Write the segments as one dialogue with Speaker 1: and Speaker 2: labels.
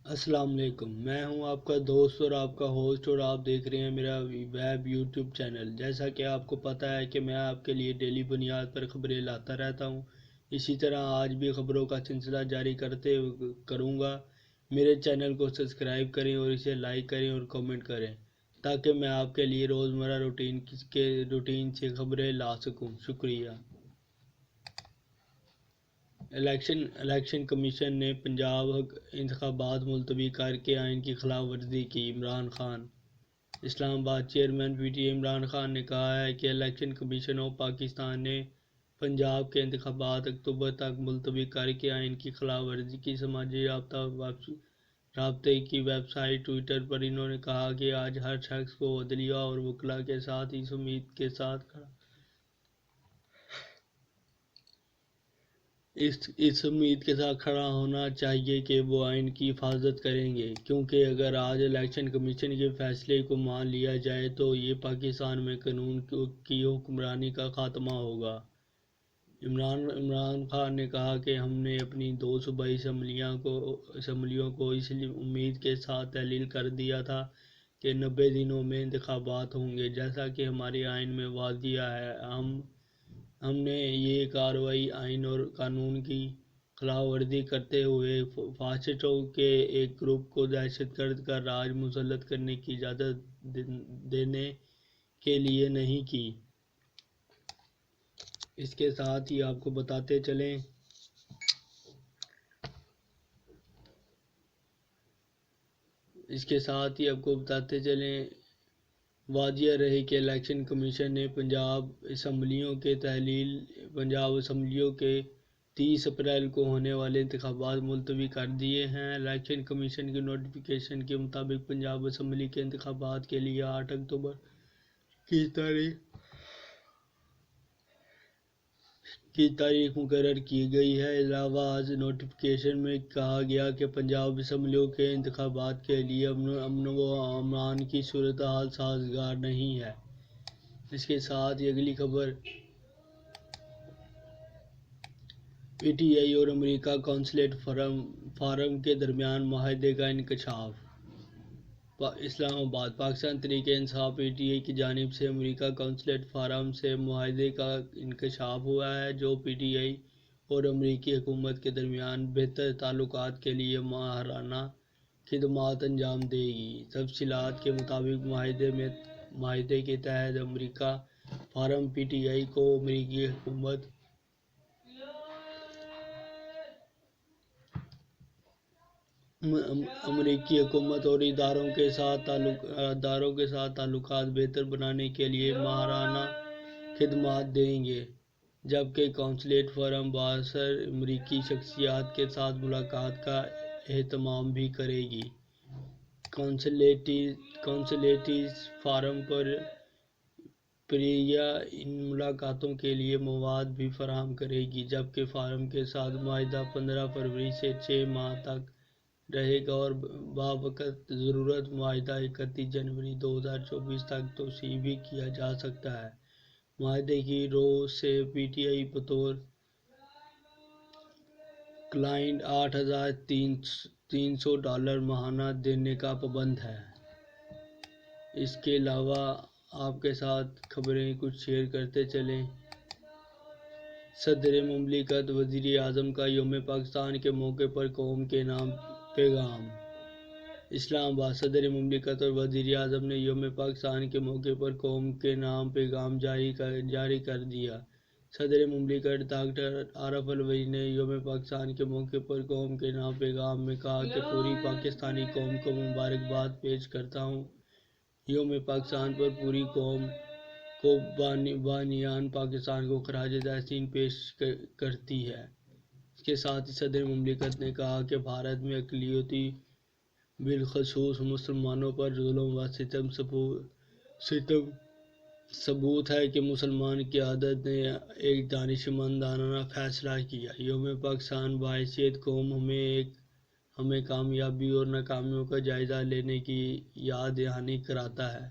Speaker 1: السلام علیکم، میں ہوں آپ کا دوست اور آپ کا ہوسٹ، اور آپ دیکھ رہے ہیں میرا ویب یوٹیوب چینل۔ جیسا کہ آپ کو پتہ ہے کہ میں آپ کے لیے ڈیلی بنیاد پر خبریں لاتا رہتا ہوں، اسی طرح آج بھی خبروں کا سلسلہ جاری کروں گا۔ میرے چینل کو سبسکرائب کریں اور اسے لائک کریں اور کمنٹ کریں تاکہ میں آپ کے لیے روزمرہ روٹین سے خبریں لا سکوں۔ شکریہ۔ الیکشن کمیشن نے پنجاب انتخابات ملتوی کر کے آئین کی خلاف ورزی کی۔ عمران خان۔ اسلام آباد۔ Chairman P T I Imran Khan نے کہا ہے کہ الیکشن کمیشن آف پاکستان نے پنجاب کے انتخابات اکتوبر تک ملتوی کر کے آئین کی خلاف ورزی کی۔ سماجی رابطے کی ویب سائٹ ٹویٹر پر انہوں نے کہا کہ آج ہر شخص کو عدلیہ اور وکلاء کے ساتھ اس امید کے ساتھ کھڑا ہونا چاہیے کہ وہ آئین کی حفاظت کریں گے، کیونکہ اگر آج الیکشن کمیشن کے فیصلے کو مان لیا جائے تو یہ پاکستان میں قانون کی حکمرانی کا خاتمہ ہوگا۔ عمران خان نے کہا کہ ہم نے اپنی 2 صوبائی اسمبلیوں کو اس امید کے ساتھ تحلیل کر دیا تھا کہ 90 دنوں میں انتخابات ہوں گے، جیسا کہ ہمارے آئین میں واضح ہے۔ ہم نے یہ کارروائی آئین اور قانون کی خلاف ورزی کرتے ہوئے فاسسٹوں کے ایک گروپ کو دہشت گرد کا راج مسلط کرنے کی اجازت دینے کے لیے نہیں کی۔ اس کے ساتھ ہی آپ کو بتاتے چلیں واضح رہے کہ الیکشن کمیشن نے پنجاب اسمبلیوں کے 30 اپریل کو ہونے والے انتخابات ملتوی کر دیے ہیں۔ الیکشن کمیشن کی نوٹیفیکیشن کے مطابق پنجاب اسمبلی کے انتخابات کے لیے 8 اکتوبر کی تاریخ مقرر کی گئی ہے۔ علاوہ ازیں نوٹیفیکیشن میں کہا گیا کہ پنجاب اسمبلیوں کے انتخابات کے لیے امن و امان کی صورتحال سازگار نہیں ہے۔ اس کے ساتھ ہی اگلی خبر، پی ٹی آئی اور امریکہ قونصلیٹ فارم کے درمیان معاہدے کا انکشاف۔ اسلام آباد۔ Pakistan Tehreek Insaf P T I کی جانب سے امریکہ قونصلیٹ فارم سے معاہدے کا انکشاف ہوا ہے، جو پی ٹی آئی اور امریکی حکومت کے درمیان بہتر تعلقات کے لیے ماہرانہ خدمات انجام دے گی۔ تفصیلات کے مطابق معاہدے کے تحت امریکہ فارم پی ٹی آئی کو امریکی حکومت اور اداروں کے ساتھ تعلقات بہتر بنانے کے لیے ماہرانہ خدمات دیں گے، جبکہ قونصلیٹ فارم بااثر امریکی شخصیات کے ساتھ ملاقات کا اہتمام بھی کرے گی۔ قونصلیٹی فارم پر پریہ ان ملاقاتوں کے لیے مواد بھی فراہم کرے گی، جبکہ فارم کے ساتھ معاہدہ 15 فروری سے 6 ماہ تک رہے گا اور بوقت ضرورت معاہدہ 31 جنوری 2024 تک توسیع بھی کیا جا سکتا ہے۔ معاہدے کی رو سے پی ٹی آئی بطور کلائنٹ $8,300 ماہانہ دینے کا پابند ہے۔ اس کے علاوہ آپ کے ساتھ خبریں کچھ شیئر کرتے چلیں۔ صدر مملکت وزیر اعظم کا یوم پاکستان کے موقع پر قوم کے نام پیغام۔ اسلام آباد۔ صدر مملکت اور وزیر اعظم نے یوم پاکستان کے موقع پر قوم کے نام پیغام جاری کر دیا۔ صدر مملکت ڈاکٹر عارف علوی نے یوم پاکستان کے موقع پر قوم کے نام پیغام میں کہا کہ پوری پاکستانی قوم کو مبارکباد پیش کرتا ہوں۔ یوم پاکستان پر پوری قوم کو بانیان پاکستان کو خراج تحسین پیش کرتی ہے۔ اس کے ساتھ ہی صدر مملکت نے کہا کہ بھارت میں اقلیتوں بالخصوص مسلمانوں پر ظلم و ستم ثبوت ہے کہ مسلمان قیادت نے ایک دانشمندانہ فیصلہ کیا۔ یوم پاکستان بحیثیت قوم ہمیں کامیابی اور ناکامیوں کا جائزہ لینے کی یاد دہانی کراتا ہے۔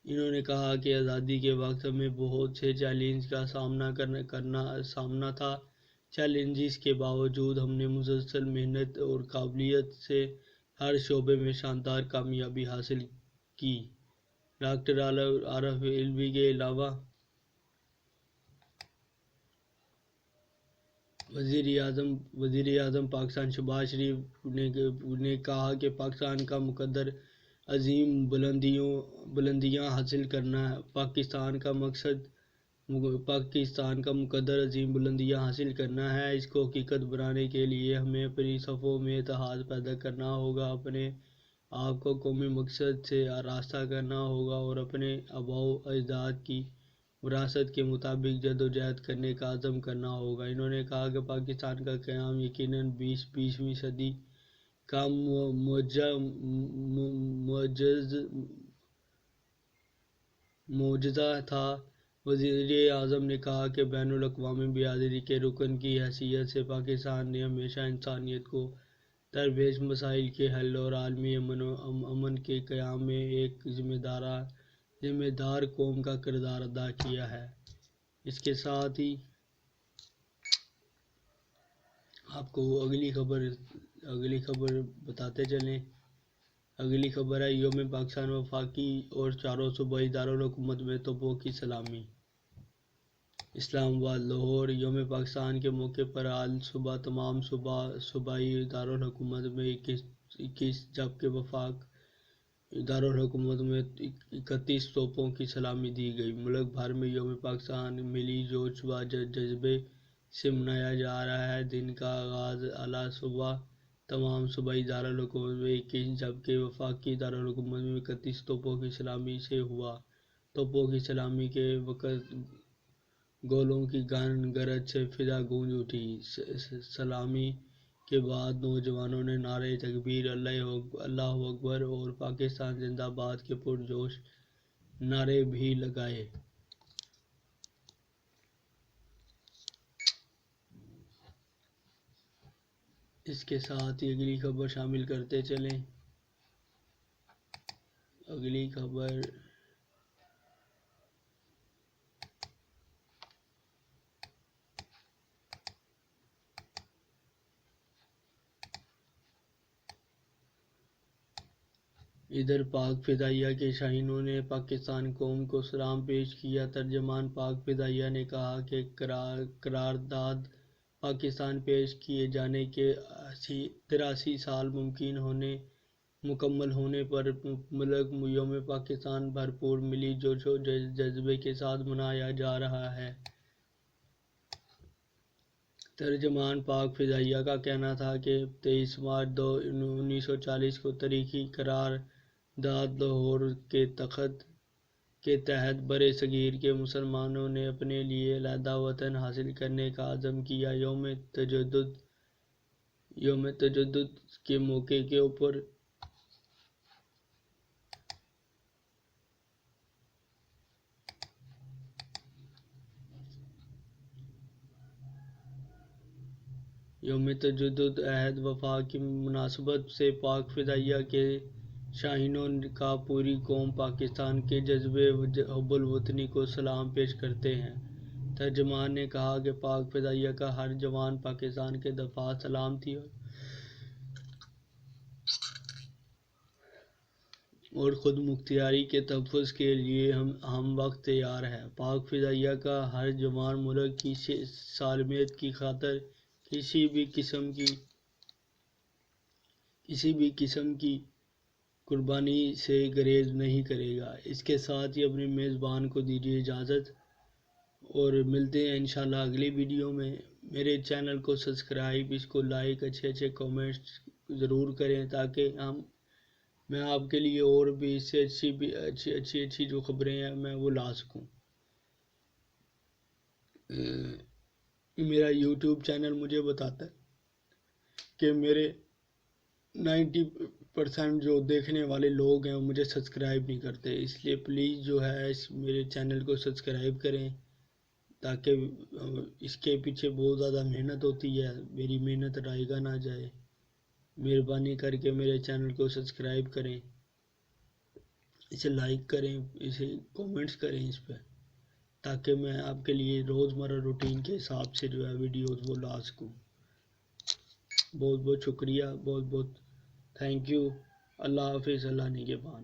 Speaker 1: انہوں نے کہا کہ آزادی کے وقت ہمیں بہت سے چیلنج کا سامنا تھا۔ چیلنجز کے باوجود ہم نے مسلسل محنت اور قابلیت سے ہر شعبے میں شاندار کامیابی حاصل کی۔ ڈاکٹر عارف علوی کے علاوہ وزیر اعظم پاکستان شہباز شریف نے کہا کہ پاکستان کا مقدر عظیم بلندیاں حاصل کرنا ہے۔ پاکستان کا مقدر عظیم بلندیاں حاصل کرنا ہے۔ اس کو حقیقت بنانے کے لیے ہمیں اپنی صفوں میں اتحاد پیدا کرنا ہوگا، اپنے آپ کو قومی مقصد سے آراستہ کرنا ہوگا اور اپنے آباء و اجداد کی وراثت کے مطابق جدوجہد کرنے کا عزم کرنا ہوگا۔ انہوں نے کہا کہ پاکستان کا قیام یقیناً 20ویں صدی کا معجزہ تھا۔ وزیر اعظم نے کہا کہ بین الاقوامی برادری کے رکن کی حیثیت سے پاکستان نے ہمیشہ انسانیت کو درپیش مسائل کے حل اور عالمی امن کے قیام میں ایک ذمہ دار قوم کا کردار ادا کیا ہے۔ اس کے ساتھ ہی آپ کو اگلی خبر بتاتے چلیں۔ اگلی خبر ہے یوم پاکستان وفاقی اور چاروں صوبائی دارالحکومت میں توپوں کی سلامی۔ اسلام آباد لاہور یوم پاکستان کے موقع پر آج صبح تمام صوبائی دارالحکومت میں 21 جبکہ وفاقی دارالحکومت میں 31 توپوں کی سلامی دی گئی۔ ملک بھر میں یوم پاکستان ملی جوش و جذبے سے منایا جا رہا ہے۔ دن کا آغاز اعلیٰ صبح تمام صوبائی دارالحکومت میں 21 جبکہ وفاقی دارالحکومت میں 31 توپوں کی سلامی سے ہوا۔ توپوں کی سلامی کے وقت گولوں کی گرج سے فضا گونج اٹھی۔ سلامی کے بعد نوجوانوں نے نعرہ تکبیر، اللہ اکبر اور پاکستان زندہ باد کے پرجوش نعرے بھی لگائے۔ اس کے ساتھ ہی اگلی خبر شامل کرتے چلیں۔ اگلی خبر ادھر پاک فضائیہ کے شاہینوں نے پاکستان قوم کو سلام پیش کیا۔ ترجمان پاک فضائیہ نے کہا کہ قرارداد پاکستان پیش کیے جانے کے 83 سال مکمل ہونے پر ملک یوم پاکستان بھرپور ملی جوش و جذبے کے ساتھ منایا جا رہا ہے۔ ترجمان پاک فضائیہ کا کہنا تھا کہ 23 مارچ 1940 کو تاریخی قرارداد لاہور کے تحت برصغیر کے مسلمانوں نے اپنے لیے علیحدہ وطن حاصل کرنے کا عزم کیا۔ یوم تجدد کے موقع کے اوپر یوم تجدد عہد وفا کی مناسبت سے پاک فضائیہ کے شاہینوں کا پوری قوم پاکستان کے جذبے حب الوطنی کو سلام پیش کرتے ہیں۔ ترجمان نے کہا کہ پاک فضائیہ کا ہر جوان پاکستان کے دفاع، سلامتی اور خود مختاری کے تحفظ کے لیے ہم وقت تیار ہے۔ پاک فضائیہ کا ہر جوان ملک کی سالمیت کی خاطر کسی بھی قسم کی قربانی سے گریز نہیں کرے گا۔ اس کے ساتھ ہی اپنے میزبان کو دیجیے اجازت اور ملتے ہیں انشاءاللہ اگلی ویڈیو میں۔ میرے چینل کو سبسکرائب، اس کو لائک، اچھے کامنٹس ضرور کریں تاکہ میں آپ کے لیے اور بھی اس سے اچھی جو خبریں ہیں میں وہ لا سکوں۔ میرا یوٹیوب چینل مجھے بتاتا ہے کہ میرے 90% جو دیکھنے والے لوگ ہیں وہ مجھے سبسکرائب نہیں کرتے، اس لیے پلیز جو ہے میرے چینل کو سبسکرائب کریں تاکہ اس کے پیچھے بہت زیادہ محنت ہوتی ہے، میری محنت رائے گا نہ جائے۔ مہربانی کر کے میرے چینل کو سبسکرائب کریں، اسے لائک کریں، اسے کومنٹس کریں اس پہ تاکہ میں آپ کے لیے روزمرہ روٹین کے حساب سے جو ہے ویڈیوز وہ لا سکوں۔ بہت بہت شکریہ، بہت بہت تھینک یو. اللہ حافظ. اللہ نگہبان.